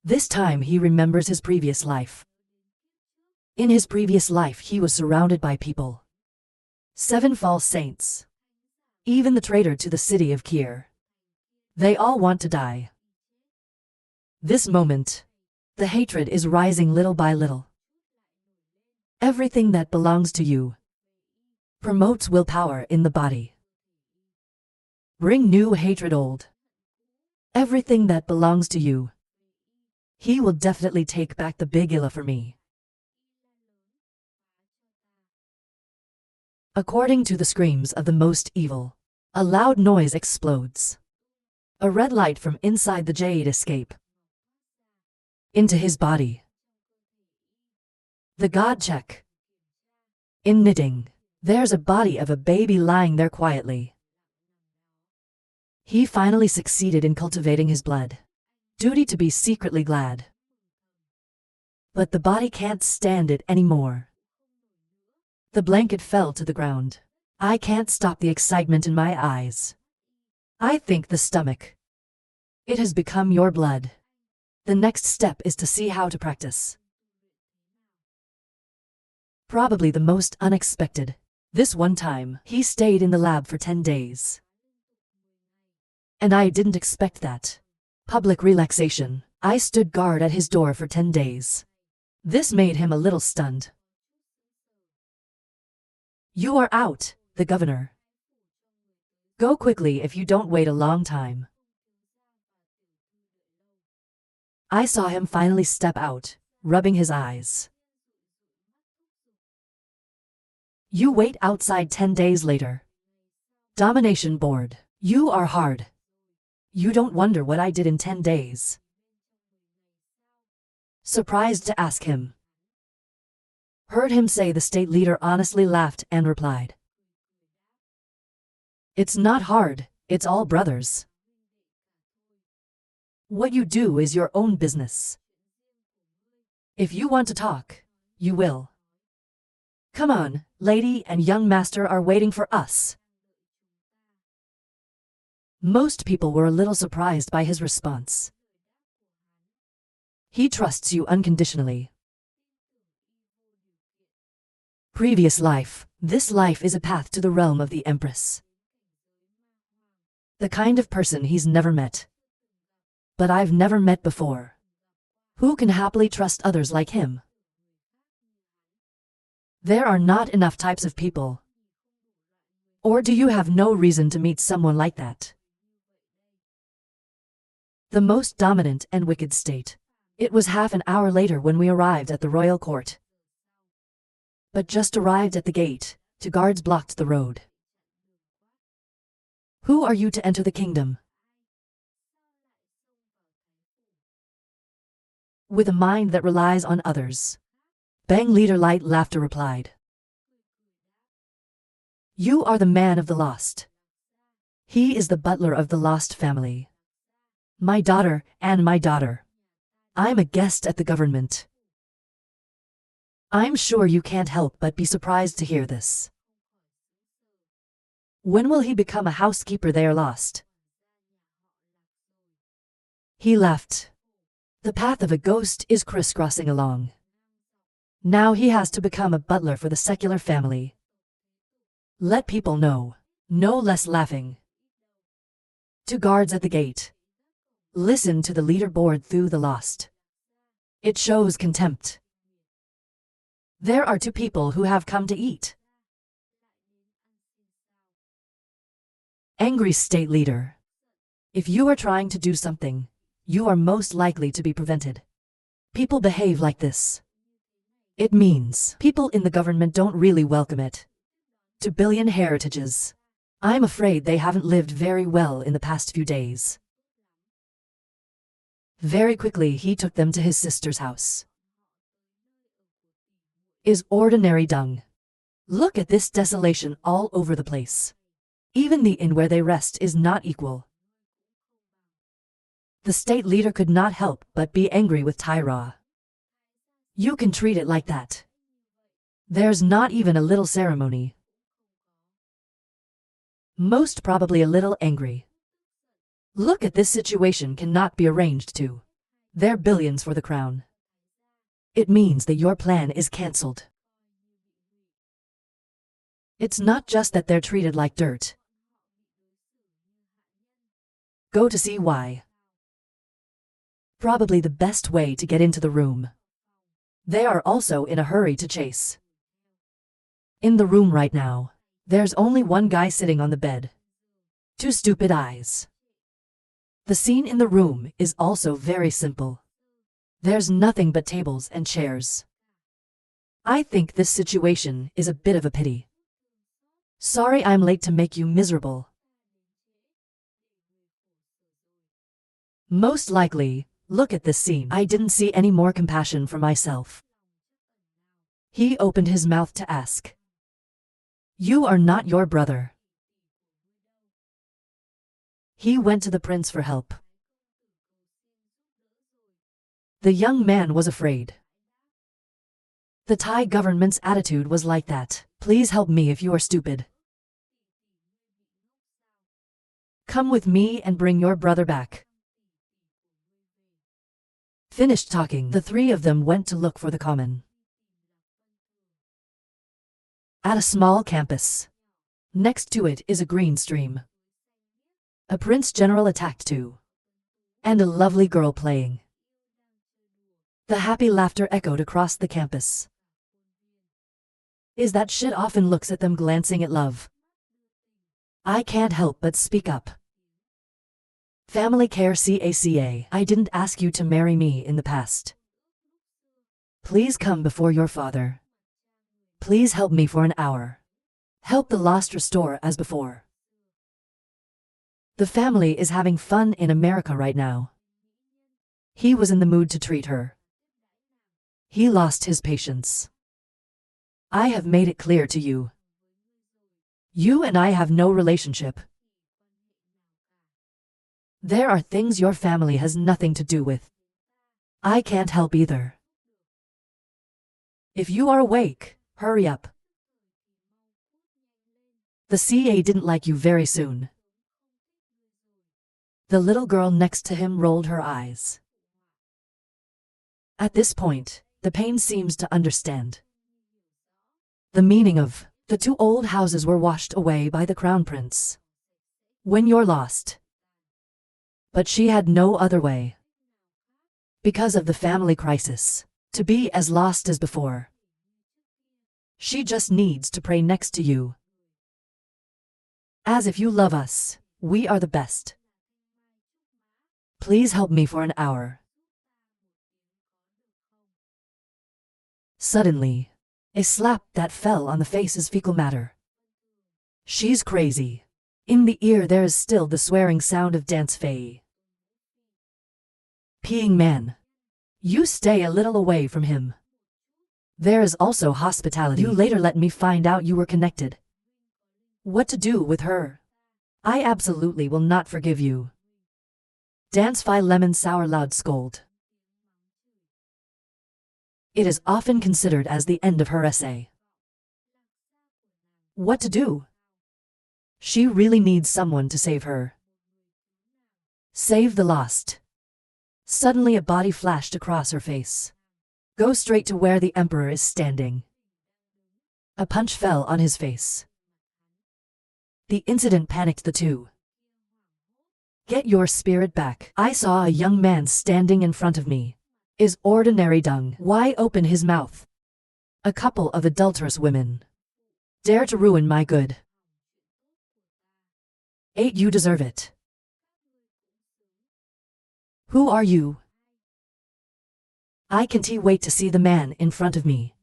This time he remembers his previous life. In his previous life he was surrounded by people. 7 false saints. Even the traitor to the city of Kir. They all want to die. This moment, the hatred is rising little by little. Everything that belongs to you promotes willpower in the body. Bring new hatred old. Everything that belongs to you. He will definitely take back the big illa for me. According to the screams of the most evil, a loud noise explodes. A red light from inside the jade escape into his body. The god check. In knitting, there's a body of a baby lying there quietly. He finally succeeded in cultivating his blood. Duty to be secretly glad. But the body can't stand it anymore. The blanket fell to the ground. I can't stop the excitement in my eyes. I think the stomach. It has become your blood. The next step is to see how to practice. Probably the most unexpected. This one time, he stayed in the lab for 10 days. And I didn't expect that. Public relaxation. I stood guard at his door for 10 days. This made him a little stunned. You are out, the governor. Go quickly if you don't wait a long time. I saw him finally step out, rubbing his eyes. You wait outside 10 days later. Domination board. You are hard. You don't wonder what I did in 10 days. Surprised to ask him. Heard him say the state leader honestly laughed and replied. It's not hard, it's all brothers. What you do is your own business. If you want to talk, you will. Come on, lady and young master are waiting for us. Most people were a little surprised by his response. He trusts you unconditionally. Previous life. This life is a path to the realm of the Empress. The kind of person he's never met. But I've never met before. Who can happily trust others like him? There are not enough types of people. Or do you have no reason to meet someone like that? The most dominant and wicked state. It was half an hour later when we arrived at the royal court. But just arrived at the gate, 2 guards blocked the road. Who are you to enter the kingdom? With a mind that relies on others. Bang leader light laughter replied. You are the man of the lost. He is the butler of the lost family. My daughter and my daughter. I'm a guest at the government. I'm sure you can't help but be surprised to hear this. When will he become a housekeeper they are lost? He laughed. The path of a ghost is crisscrossing along. Now he has to become a butler for the secular family. Let people know. No less laughing. 2 guards at the gate. Listen to the leaderboard through the lost. It shows contempt. There are 2 people who have come to eat. Angry state leader. If you are trying to do something, you are most likely to be prevented. People behave like this. It means people in the government don't really welcome it. 2 billion heritages. I'm afraid they haven't lived very well in the past few days. Very quickly he took them to his sister's house. Is ordinary dung. Look at this desolation all over the place. Even the inn where they rest is not equal. The state leader could not help but be angry with Tyra. You can treat it like that. There's not even a little ceremony. Most probably a little angry. Look at this situation cannot be arranged to. They're billions for the crown. It means that your plan is cancelled. It's not just that they're treated like dirt. Go to see why. Probably the best way to get into the room. They are also in a hurry to chase. In the room right now, there's only one guy sitting on the bed. Two stupid eyes. The scene in the room is also very simple. There's nothing but tables and chairs. I think this situation is a bit of a pity. Sorry I'm late to make you miserable. Most likely, look at this scene. I didn't see any more compassion for myself. He opened his mouth to ask. You are not your brother. He went to the prince for help. The young man was afraid. The Thai government's attitude was like that. Please help me if you are stupid. Come with me and bring your brother back. Finished talking, the three of them went to look for the common. At a small campus. Next to it is a green stream. A prince general attacked too. And a lovely girl playing. The happy laughter echoed across the campus. Is that shit often looks at them glancing at love. I can't help but speak up. Family care CACA. I didn't ask you to marry me in the past. Please come before your father. Please help me for an hour. Help the lost restore as before. The family is having fun in America right now. He was in the mood to treat her. He lost his patience. I have made it clear to you. You and I have no relationship. There are things your family has nothing to do with. I can't help either. If you are awake, hurry up. The CA didn't like you very soon. The little girl next to him rolled her eyes. At this point, the pain seems to understand. The meaning of the two old houses were washed away by the crown prince. When you're lost. But she had no other way. Because of the family crisis, to be as lost as before. She just needs to pray next to you. As if you love us, we are the best. Please help me for an hour. Suddenly, a slap that fell on the face is fecal matter. She's crazy. In the ear there is still the swearing sound of dance fae. Peeing man. You stay a little away from him. There is also hospitality. You later let me find out you were connected. What to do with her? I absolutely will not forgive you. Dance fi lemon sour loud scold. It is often considered as the end of her essay. What to do? She really needs someone to save her. Save the lost. Suddenly a body flashed across her face. Go straight to where the emperor is standing. A punch fell on his face. The incident panicked the two. Get your spirit back. I saw a young man standing in front of me. Is ordinary dung. Why open his mouth? A couple of adulterous women. Dare to ruin my good. 8 You deserve it. Who are you? I can't wait to see the man in front of me.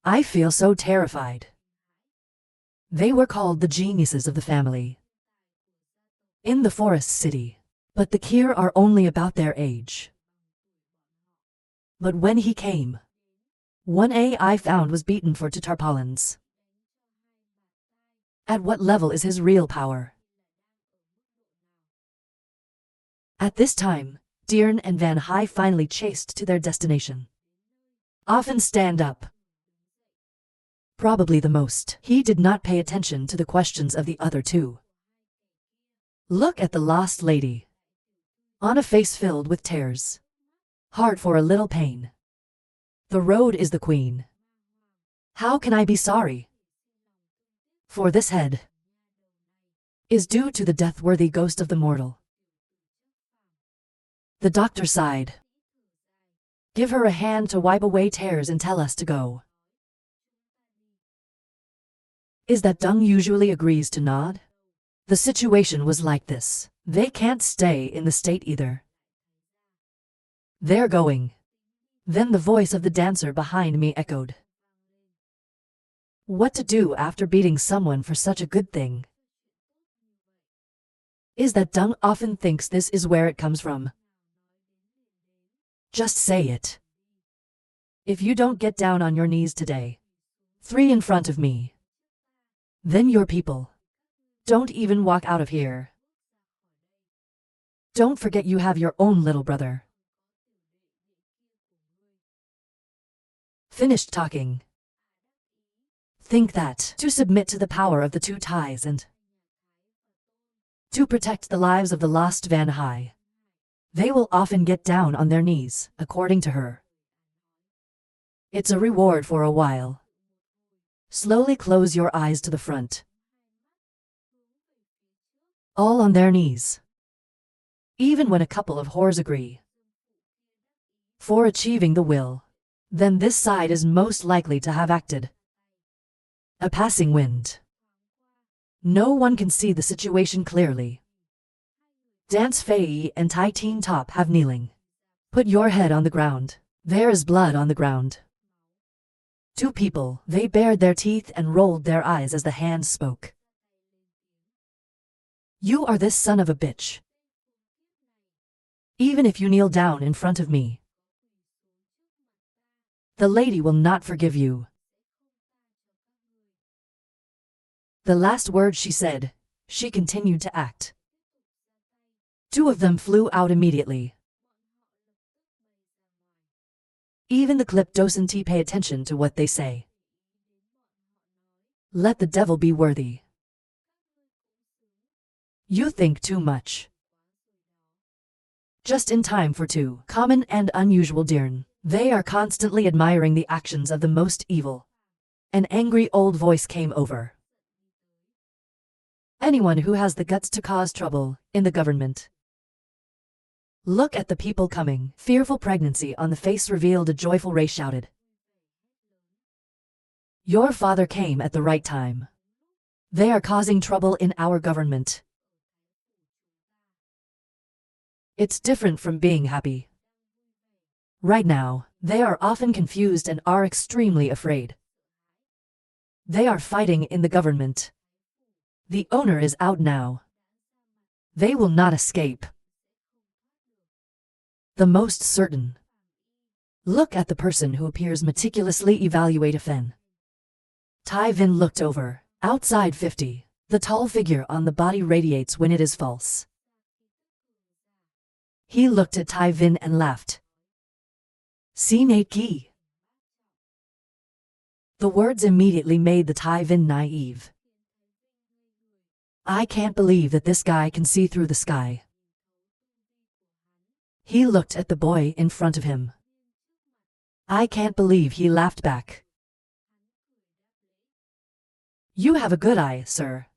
I feel so terrified. They were called the geniuses of the family. In the forest city. But the Kier are only about their age. But when he came, one I found was beaten for 2 tarpaulins. At what level is his real power? At this time, Deern and Van High finally chased to their destination. Often stand up. Probably the most. He did not pay attention to the questions of the other two. Look at the lost lady. On a face filled with tears. Heart for a little pain. The road is the queen. How can I be sorry? For this head is due to the death-worthy ghost of the mortal. The doctor sighed. Give her a hand to wipe away tears and tell us to go. Is that Dung usually agrees to nod? The situation was like this. They can't stay in the state either. They're going. Then the voice of the dancer behind me echoed. What to do after beating someone for such a good thing? Is that Dung often thinks this is where it comes from. Just say it. If you don't get down on your knees today, 3 in front of me, then your people don't even walk out of here. Don't forget you have your own little brother. Finished talking. Think that to submit to the power of the 2 ties and to protect the lives of the lost Van High, they will often get down on their knees, according to her. It's a reward for a while. Slowly close your eyes to the front. All on their knees. Even when a couple of whores agree. For achieving the will, then this side is most likely to have acted. A passing wind. No one can see the situation clearly. Dance Fei and Tai Teen Top have kneeling. Put your head on the ground. There is blood on the ground. 2 people, they bared their teeth and rolled their eyes as the hand spoke. You are this son of a bitch. Even if you kneel down in front of me, the lady will not forgive you. The last word she said, she continued to act. 2 of them flew out immediately. Even the clip docent pay attention to what they say. Let the devil be worthy. You think too much. Just in time for 2 common and unusual Dirn. They are constantly admiring the actions of the most evil. An angry old voice came over. Anyone who has the guts to cause trouble in the government. Look at the people coming. Fearful pregnancy on the face revealed a joyful Ray shouted. Your father came at the right time. They are causing trouble in our government. It's different from being happy. Right now, they are often confused and are extremely afraid. They are fighting in the government. The owner is out now. They will not escape. The most certain. Look at the person who appears meticulously evaluate a fen. Tai Vin looked over. Outside 50, the tall figure on the body radiates when it is false. He looked at Tai Vin and laughed. Scene Ki. The words immediately made the Tai Vin naive. I can't believe that this guy can see through the sky. He looked at the boy in front of him. I can't believe he laughed back. You have a good eye, sir.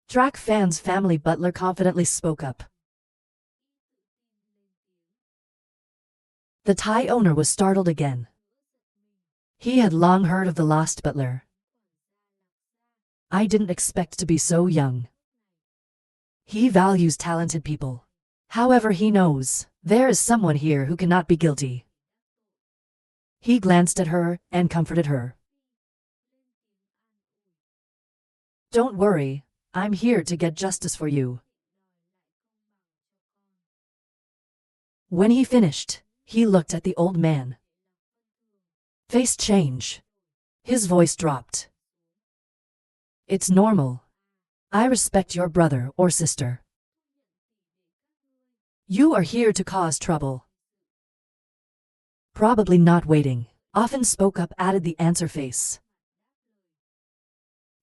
Track Fan's family butler confidently spoke up. The Thai owner was startled again. He had long heard of the lost butler. I didn't expect to be so young. He values talented people. However, he knows there is someone here who cannot be guilty. He glanced at her and comforted her. Don't worry, I'm here to get justice for you. When he finished, he looked at the old man. Face change. His voice dropped. It's normal. I respect your brother or sister. You are here to cause trouble. Probably not waiting. Often spoke up, added the answer face.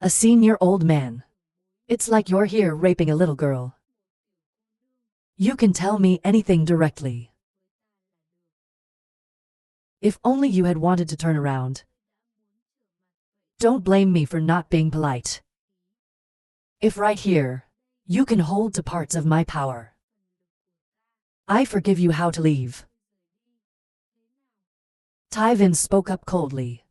A senior old man. It's like you're here raping a little girl. You can tell me anything directly. If only you had wanted to turn around. Don't blame me for not being polite. If right here, you can hold to parts of my power, I forgive you how to leave. Tywin spoke up coldly.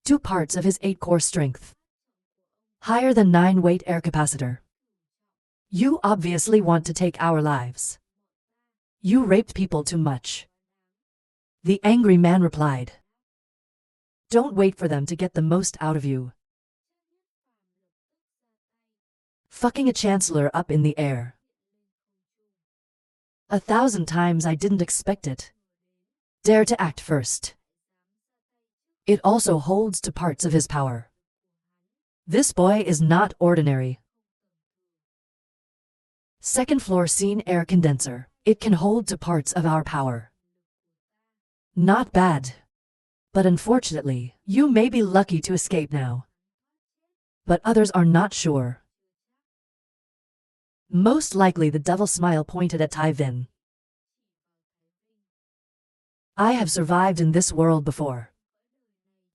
2 parts of his 8 core strength. Higher than 9 weight air capacitor. You obviously want to take our lives. You raped people too much. The angry man replied. Don't wait for them to get the most out of you. Fucking a chancellor up in the air. 1,000 times I didn't expect it. Dare to act first. It also holds to parts of his power. This boy is not ordinary. 2nd floor scene air condenser. It can hold to parts of our power. Not bad. But unfortunately, you may be lucky to escape now. But others are not sure. Most likely the devil smile pointed at Tywin. I have survived in this world before.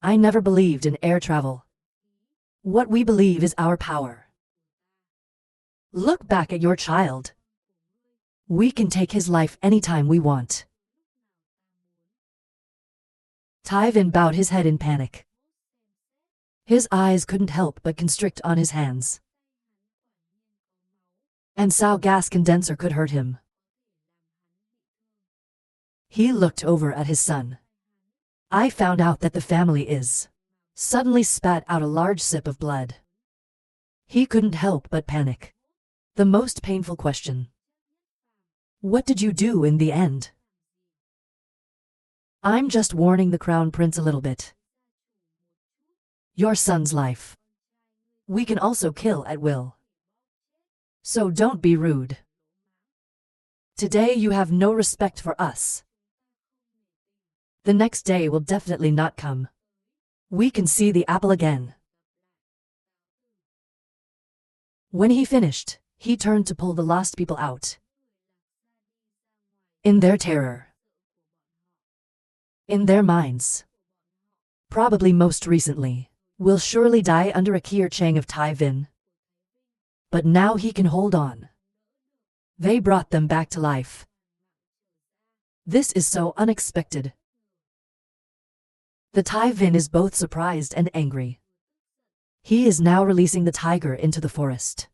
I never believed in air travel. What we believe is our power. Look back at your child. We can take his life anytime we want. Tywin bowed his head in panic. His eyes couldn't help but constrict on his hands. And Sao gas condenser could hurt him. He looked over at his son. I found out that the family is. Suddenly spat out a large sip of blood. He couldn't help but panic. The most painful question. What did you do in the end? I'm just warning the crown prince a little bit. Your son's life. We can also kill at will. So don't be rude. Today you have no respect for us. The next day will definitely not come. We can see the apple again. When he finished, he turned to pull the lost people out. In their terror. In their minds. Probably most recently, will surely die under a Kier Chang of Tywin. But now he can hold on. They brought them back to life. This is so unexpected. The Tywin is both surprised and angry. He is now releasing the tiger into the forest.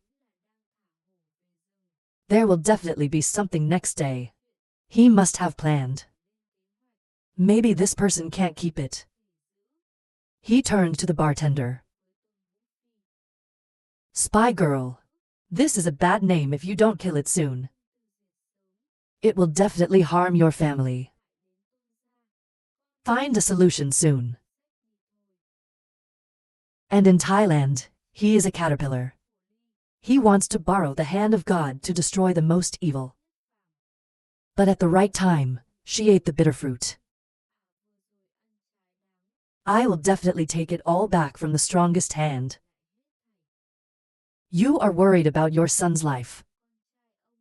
There will definitely be something next day. He must have planned. Maybe this person can't keep it. He turned to the bartender. Spy girl. This is a bad name if you don't kill it soon. It will definitely harm your family. Find a solution soon. And in Thailand, he is a caterpillar. He wants to borrow the hand of God to destroy the most evil. But at the right time, she ate the bitter fruit. I will definitely take it all back from the strongest hand. You are worried about your son's life.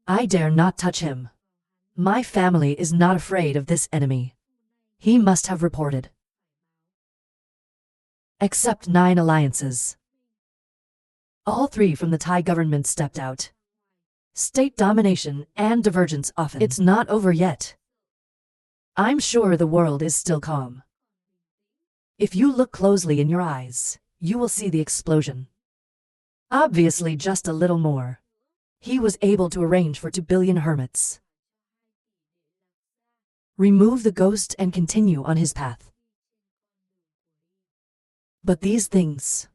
I dare not touch him. My family is not afraid of this enemy. He must have reported. Except 9 alliances. All 3 from the Thai government stepped out. State domination and divergence often. It's not over yet. I'm sure the world is still calm. If you look closely in your eyes, you will see the explosion. Obviously just a little more. He was able to arrange for 2 billion hermits. Remove the ghost and continue on his path. But these things,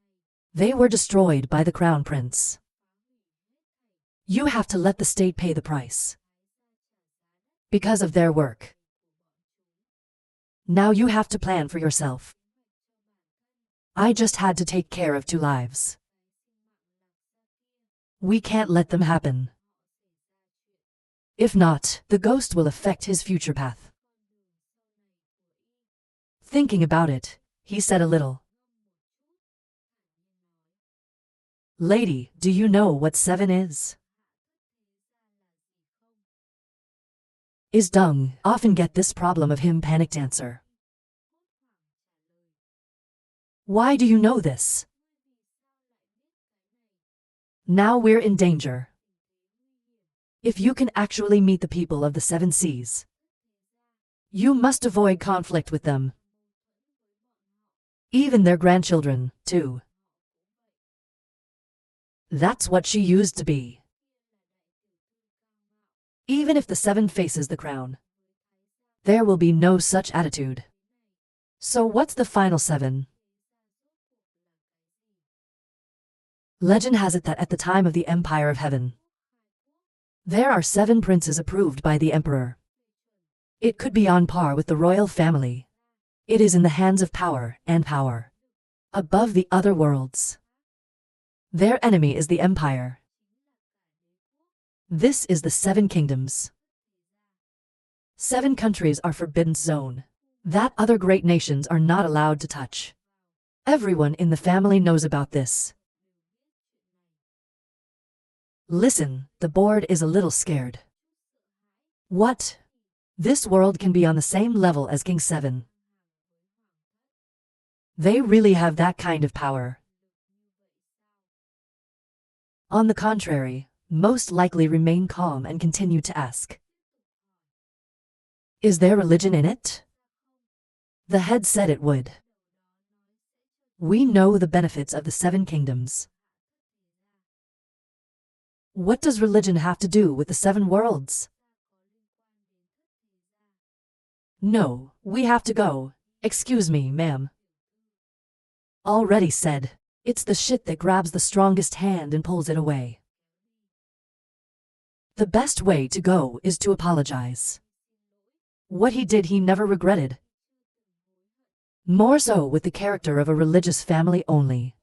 they were destroyed by the crown prince. You have to let the state pay the price. Because of their work. Now you have to plan for yourself. I just had to take care of 2 lives. We can't let them happen. If not, the ghost will affect his future path. Thinking about it, he said a little. Lady, do you know what 7 is? Is dung. Often get this problem of him panicked answer. Why do you know this? Now we're in danger. If you can actually meet the people of the 7 seas, you must avoid conflict with them. Even their grandchildren, too. That's what she used to be. Even if the 7 faces the crown, there will be no such attitude. So what's the final 7? Legend has it that at the time of the Empire of Heaven, there are 7 princes approved by the Emperor. It could be on par with the royal family. It is in the hands of power and power above the other worlds. Their enemy is the Empire. This is the 7 kingdoms. 7 countries are forbidden zone that other great nations are not allowed to touch. Everyone in the family knows about this. Listen, the board is a little scared. What? This world can be on the same level as King 7. They really have that kind of power. On the contrary, most likely remain calm and continue to ask. Is there religion in it? The head said it would. We know the benefits of the 7 kingdoms. What does religion have to do with the 7 worlds? No, we have to go. Excuse me, ma'am. Already said. It's the shit that grabs the strongest hand and pulls it away. The best way to go is to apologize. What he did he never regretted. More so with the character of a religious family only.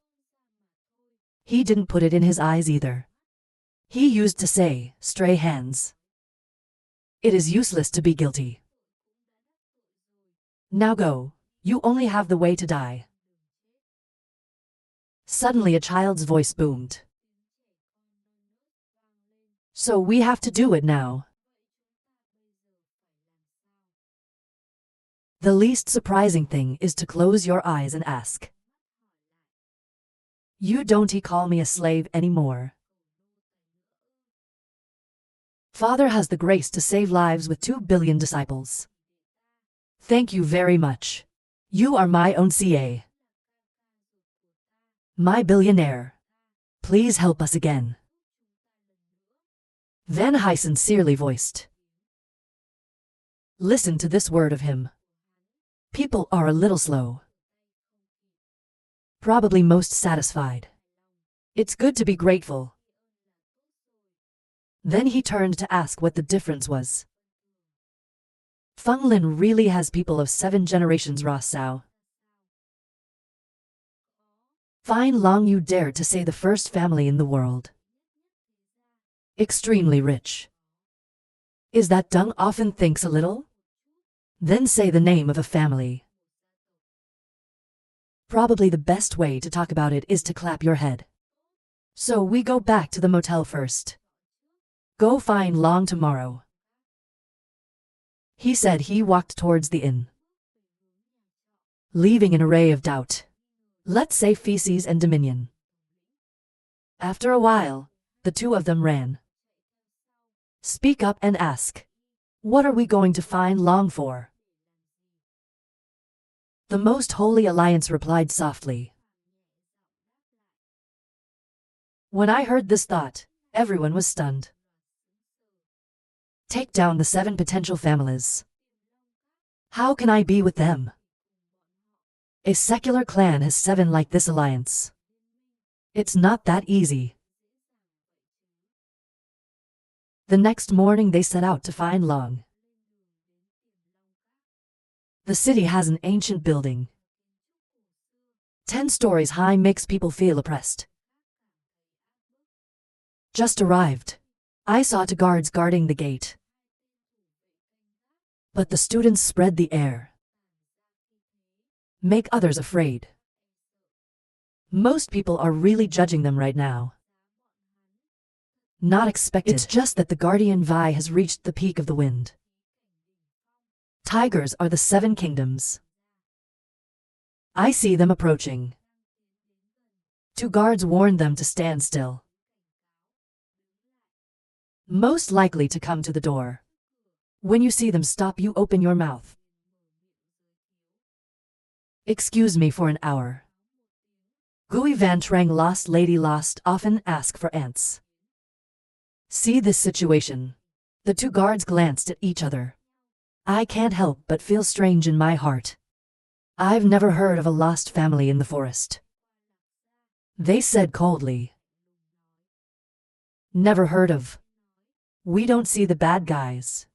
He didn't put it in his eyes either. He used to say, stray hands. It is useless to be guilty. Now go, you only have the way to die. Suddenly a child's voice boomed. So we have to do it now. The least surprising thing is to close your eyes and ask. You don't call me a slave anymore. Father has the grace to save lives with 2 billion disciples. Thank you very much. You are my own CA. My billionaire. Please help us again. Van High sincerely voiced. Listen to this word of him. People are a little slow. Probably most satisfied. It's good to be grateful. Then he turned to ask what the difference was. Feng Lin really has people of 7 generations, Ross Sao. Fine Long, you dare to say the first family in the world. Extremely rich. Is that Dung often thinks a little? Then say the name of a family. Probably the best way to talk about it is to clap your head. So we go back to the motel first. Go find Long tomorrow. He said he walked towards the inn, leaving an array of doubt. Let's say feces and dominion. After a while, the 2 of them ran. Speak up and ask. What are we going to find Long for? The Most Holy Alliance replied softly. When I heard this thought, everyone was stunned. Take down the 7 potential families. How can I be with them? A secular clan has 7 like this alliance. It's not that easy. The next morning they set out to find Long. The city has an ancient building. 10 stories high, makes people feel oppressed. Just arrived. I saw 2 guards guarding the gate. But the students spread the air. Make others afraid. Most people are really judging them right now. Not expected. It's just that the Guardian Vi has reached the peak of the wind. Tigers are the 7 kingdoms. I see them approaching. 2 guards warned them to stand still. Most likely to come to the door. When you see them stop, you open your mouth. Excuse me for an hour. Gui Van Trang Lost Lady Lost often ask for ants. See this situation. The 2 guards glanced at each other. I can't help but feel strange in my heart. I've never heard of a lost family in the forest. They said coldly. Never heard of. We don't see the bad guys.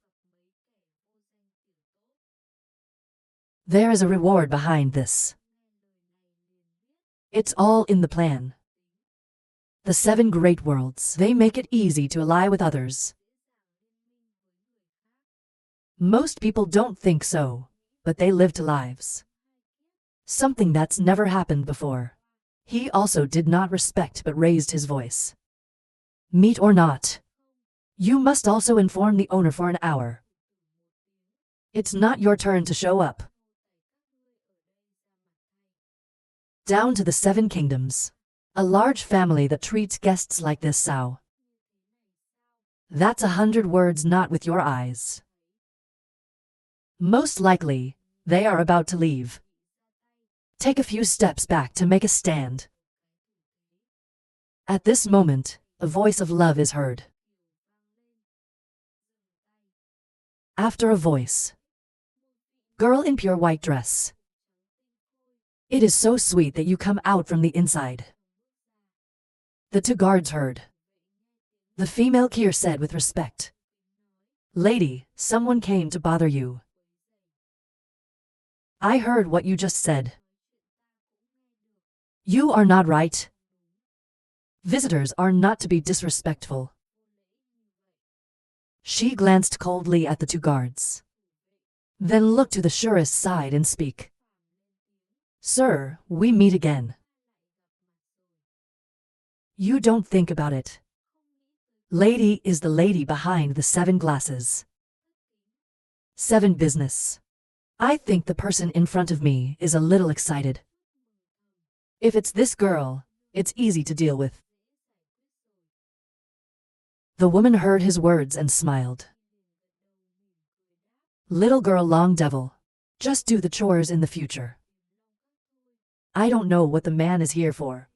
There is a reward behind this. It's all in the plan. The 7 great worlds, they make it easy to ally with others. Most people don't think so, but they lived lives. Something that's never happened before. He also did not respect but raised his voice. Meet or not. You must also inform the owner for an hour. It's not your turn to show up. Down to the 7 kingdoms. A large family that treats guests like this, Sao. That's 100 words not with your eyes. Most likely, they are about to leave. Take a few steps back to make a stand. At this moment, a voice of love is heard. After a voice. Girl in pure white dress. It is so sweet that you come out from the inside. The 2 guards heard. The female Kier said with respect. Lady, someone came to bother you. I heard what you just said. You are not right. Visitors are not to be disrespectful. She glanced coldly at the 2 guards. Then looked to the surest side and speak. Sir, we meet again. You don't think about it. Lady is the lady behind the 7 glasses. 7 business. I think the person in front of me is a little excited. If it's this girl, it's easy to deal with. The woman heard his words and smiled. Little girl long devil. Just do the chores in the future. I don't know what the man is here for.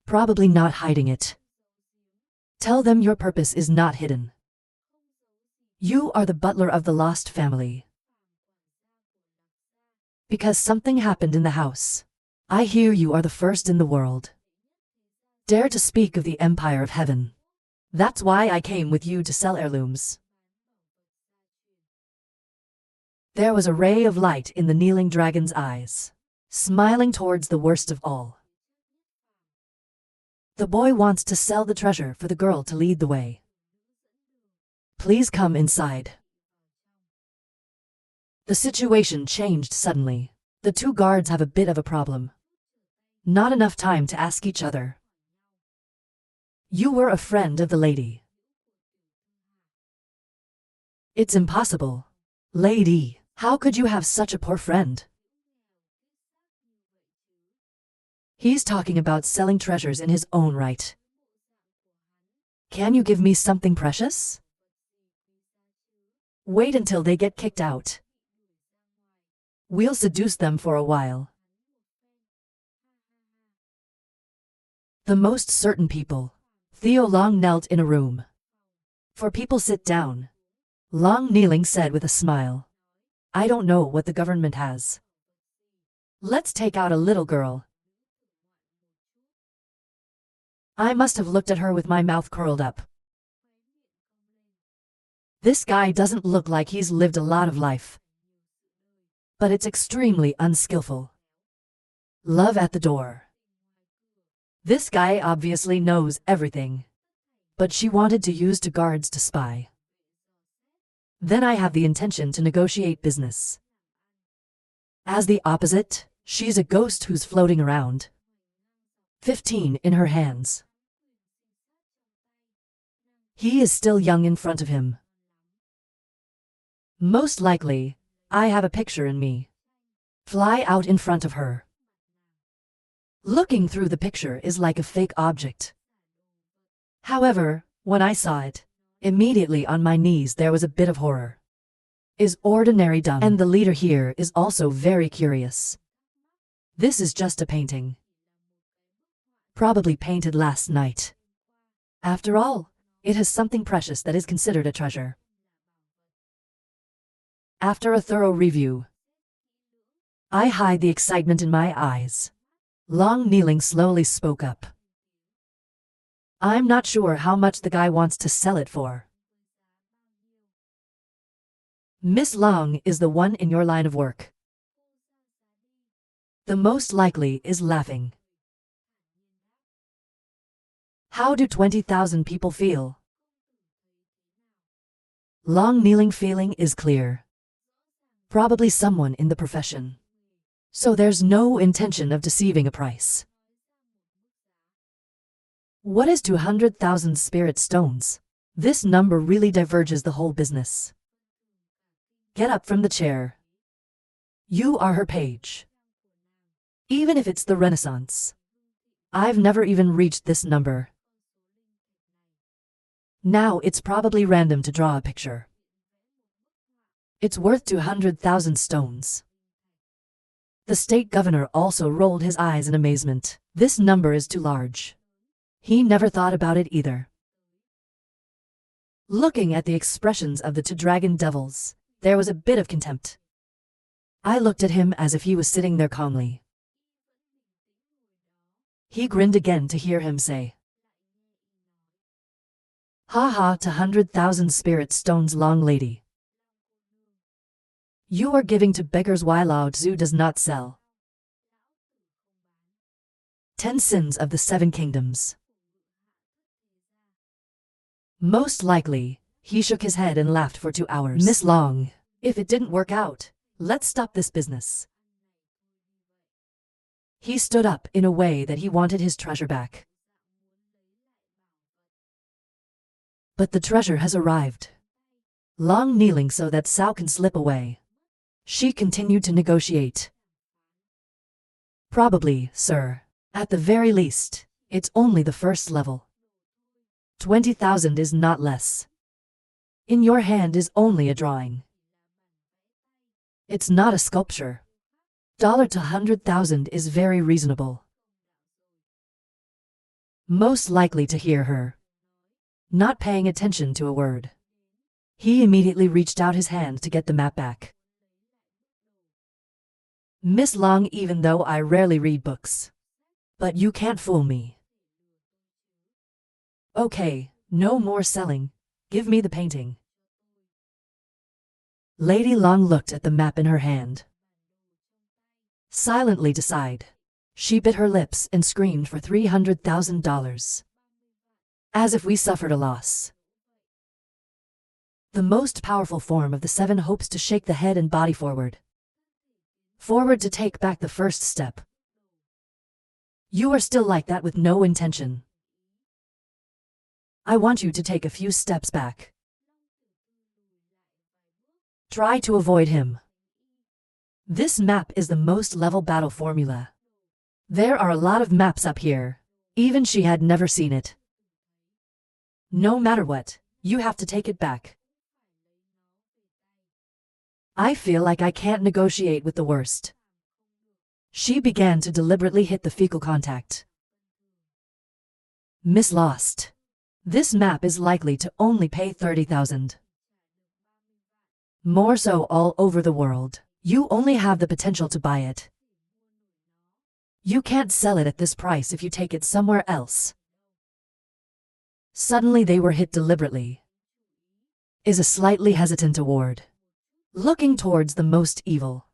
Probably not hiding it. Tell them your purpose is not hidden. You are the butler of the lost family. Because something happened in the house. I hear you are the first in the world. Dare to speak of the Empire of Heaven. That's why I came with you to sell heirlooms. There was a ray of light in the kneeling dragon's eyes, smiling towards the worst of all. The boy wants to sell the treasure for the girl to lead the way. Please come inside. The situation changed suddenly. The 2 guards have a bit of a problem. Not enough time to ask each other. You were a friend of the lady. It's impossible. Lady, how could you have such a poor friend? He's talking about selling treasures in his own right. Can you give me something precious? Wait until they get kicked out. We'll seduce them for a while. The most certain people. Theo Long knelt in a room. For people sit down. Long kneeling said with a smile. I don't know what the government has. Let's take out a little girl. I must have looked at her with my mouth curled up. This guy doesn't look like he's lived a lot of life. But it's extremely unskillful. Love at the door. This guy obviously knows everything. But she wanted to use 2 guards to spy. Then I have the intention to negotiate business. As the opposite, She's a ghost who's floating around. 15 in her hands. He is still young in front of him. Most likely, I have a picture in me. Fly out in front of her. Looking through the picture is like a fake object. However, when I saw it, immediately on my knees there was a bit of horror. Is ordinary dumb, and the leader here is also very curious. This is just a painting. Probably painted last night. After all, it has something precious that is considered a treasure. After a thorough review, I hide the excitement in my eyes. Long Kneeling slowly spoke up. I'm not sure how much the guy wants to sell it for. Miss Long is the one in your line of work. The most likely is laughing. How do 20,000 people feel? Long Kneeling feeling is clear. Probably someone in the profession. So there's no intention of deceiving a price. What is 200,000 spirit stones? This number really diverges the whole business. Get up from the chair. You are her page. Even if it's the Renaissance. I've never even reached this number. Now it's probably random to draw a picture. It's worth 200,000 stones. The state governor also rolled his eyes in amazement. This number is too large. He never thought about it either. Looking at the expressions of the two dragon devils, there was a bit of contempt. I looked at him as if he was sitting there calmly. He grinned again to hear him say, "Ha ha, 200,000 spirit stones, Long Lady. You are giving to beggars while Lao Tzu does not sell." 10 sins of the 7 kingdoms. Most likely, he shook his head and laughed for 2 hours. Miss Long, if it didn't work out, let's stop this business. He stood up in a way that he wanted his treasure back. But the treasure has arrived. Long Kneeling so that Cao can slip away. She continued to negotiate. Probably, sir. At the very least, it's only the first level. 20,000 is not less. In your hand is only a drawing. It's not a sculpture. $200,000 is very reasonable. Most likely to hear her. Not paying attention to a word. He immediately reached out his hand to get the map back. Miss Long, even though I rarely read books. But you can't fool me. Okay, no more selling. Give me the painting. Lady Long looked at the map in her hand. Silently sighed. She bit her lips and screamed for $300,000. As if we suffered a loss. The most powerful form of the 7 hopes to shake the head and body forward. Forward to take back the first step. You are still like that with no intention. I want you to take a few steps back. Try to avoid him. This map is the most level battle formula. There are a lot of maps up here. Even she had never seen it. No matter what, you have to take it back. I feel like I can't negotiate with the worst. She began to deliberately hit the fecal contact. Miss Lost. This map is likely to only pay 30,000. More so all over the world. You only have the potential to buy it. You can't sell it at this price if you take it somewhere else. Suddenly they were hit deliberately. Is a slightly hesitant award. Looking towards the most evil.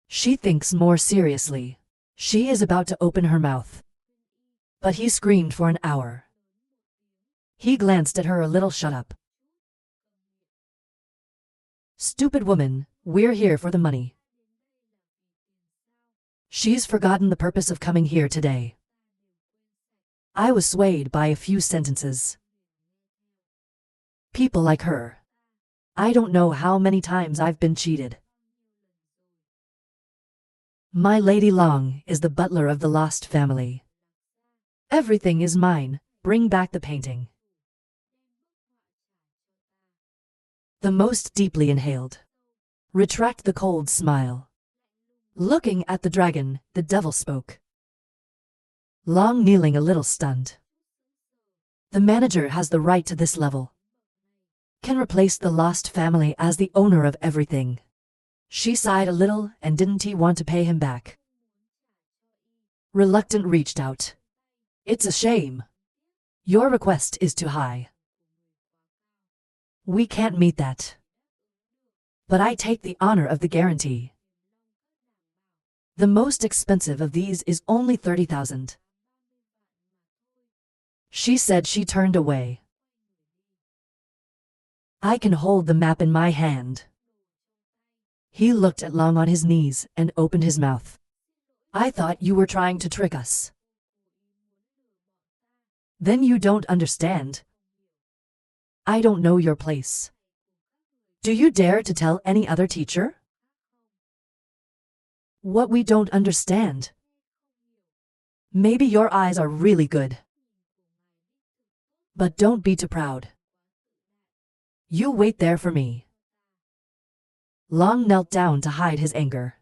She thinks more seriously. She is about to open her mouth. But he screamed for an hour. He glanced at her a little. Shut up. Stupid woman, we're here for the money. She's forgotten the purpose of coming here today. I was swayed by a few sentences. People like her. I don't know how many times I've been cheated. My Lady Long is the butler of the lost family. Everything is mine, bring back the painting. The most deeply inhaled. Retract the cold smile. Looking at the dragon, the devil spoke. Long kneeling a little stunned. The manager has the right to this level. Can replace the lost family as the owner of everything. She sighed a little, and didn't he want to pay him back? Reluctant reached out. It's a shame. Your request is too high. We can't meet that. But I take the honor of the guarantee. The most expensive of these is only 30,000. She said. She turned away. I can hold the map in my hand. He looked at Long on his knees and opened his mouth. I thought you were trying to trick us. Then you don't understand. I don't know your place. Do you dare to tell any other teacher? What we don't understand. Maybe your eyes are really good. But don't be too proud. You wait there for me. Long knelt down to hide his anger.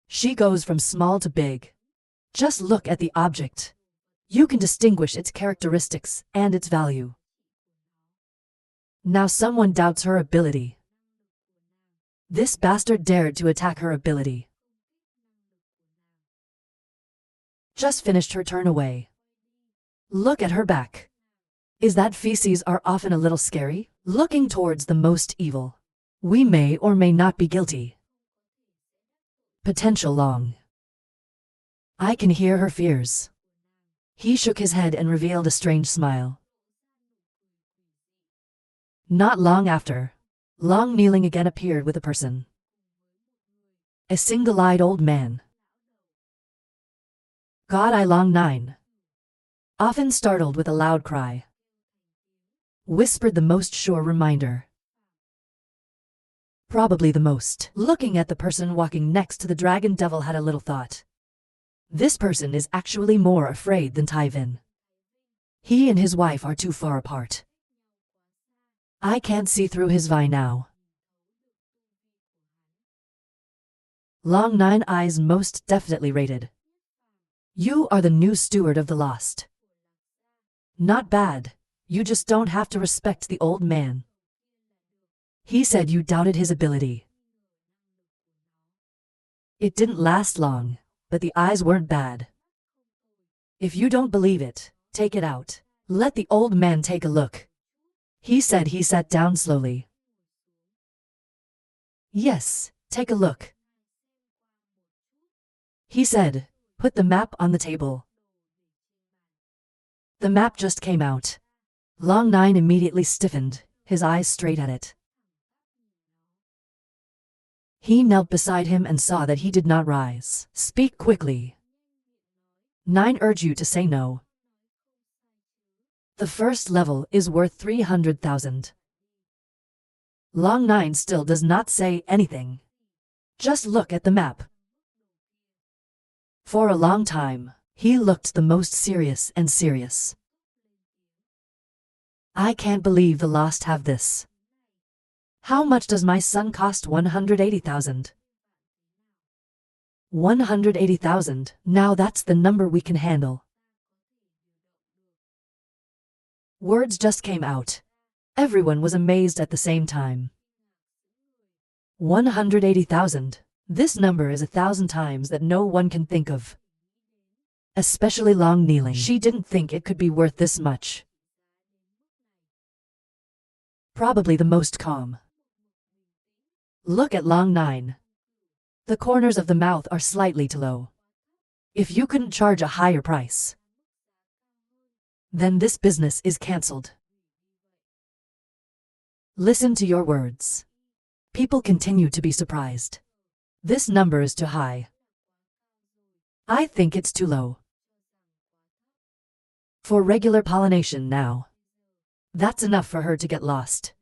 She goes from small to big. Just look at the object. You can distinguish its characteristics and its value. Now someone doubts her ability. This bastard dared to attack her ability. Just finished her turn away. Look at her back. Is that feces are often a little scary? Looking towards the most evil. We may or may not be guilty. Potential Long. I can hear her fears. He shook his head and revealed a strange smile. Not long after, Long kneeling again appeared with a person. A single-eyed old man. God, I Long 9. Often startled with a loud cry. Whispered the most sure reminder. Probably the most. Looking at the person walking next to the dragon, devil had a little thought. This person is actually more afraid than Tyvin. He and his wife are too far apart. I can't see through his vi now. Long 9 eyes most definitely rated. You are the new steward of the lost. Not bad, you just don't have to respect the old man. He said you doubted his ability. It didn't last long, but the eyes weren't bad. If you don't believe it, take it out. Let the old man take a look. He said. He sat down slowly. Yes, take a look. He said, put the map on the table. The map just came out. Long 9 immediately stiffened, his eyes straight at it. He knelt beside him and saw that he did not rise. Speak quickly. 9 urge you to say no. The first level is worth 300,000. Long 9 still does not say anything. Just look at the map. For a long time, he looked the most serious and serious. I can't believe the lost have this. How much does my son cost? 180,000. 180,000, now that's the number we can handle. Words just came out. Everyone was amazed at the same time. 180,000. This number is 1,000 times that no one can think of. Especially Long kneeling. She didn't think it could be worth this much. Probably the most calm. Look at Long 9. The corners of the mouth are slightly too low. If you couldn't charge a higher price, then this business is cancelled. Listen to your words. People continue to be surprised. This number is too high. I think it's too low. For regular pollination now. That's enough for her to get lost.